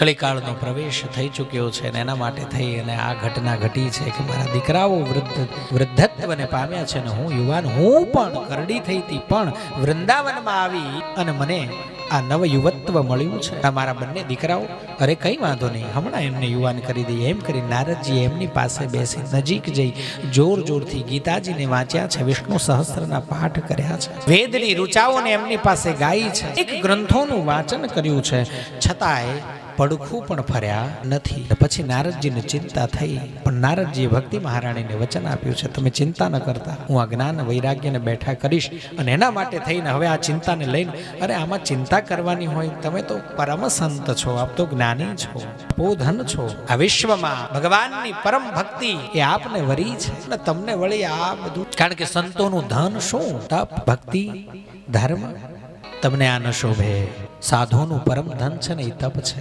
કળીકાળનો પ્રવેશ થઈ ચૂક્યો છે અને એના માટે થઈ અને આ ઘટના ઘટી છે કે મારા દીકરાઓ વૃદ્ધત્વને પામ્યા છે ને હું યુવાન, હું પણ કરડી થઈ હતી પણ વૃંદાવનમાં આવી અને મને આ નવ યુવત્વ મળ્યું છે. મારા બંને દીકરાઓ, અરે કઈ વાંધો નહીં, હમણાં એમને યુવાન કરી દઈએ એમ કરી નારદજી એમની પાસે બેસી નજીક જઈ જોર જોરથી ગીતાજીને વાંચ્યા છે, વિષ્ણુ સહસ્ત્રના પાઠ કર્યા છે, વેદની ઋચાઓને એમની પાસે ગાઈ છે, એક ગ્રંથોનું વાંચન કર્યું છે, છતાંય પડખું પણ ફર્યા નથી. પછી નારદજીને ચિંતા થઈ, પણ નારદજીએ ભક્તિ મહારાણીને વચન આપ્યું છે, તમે ચિંતા ન કરતા, હું આ જ્ઞાન વૈરાગ્યને બેઠા કરીશ. અને એના માટે થઈને હવે આ ચિંતાને લઈને, અરે આમાં ચિંતા કરવાની હોય, તમે તો પરમ સંત છો, આપ તો જ્ઞાની છો, પોધન છો, આ વિશ્વમાં ભગવાનની પરમ ભક્તિ એ આપને વરી છે અને તમને વળી આ બધું, કારણ કે સંતોનું ધન શું? તપ, ભક્તિ, ધર્મ. તમને આ ન શોભે. સાધુનું પરમ ધન છે ને એ તપ છે.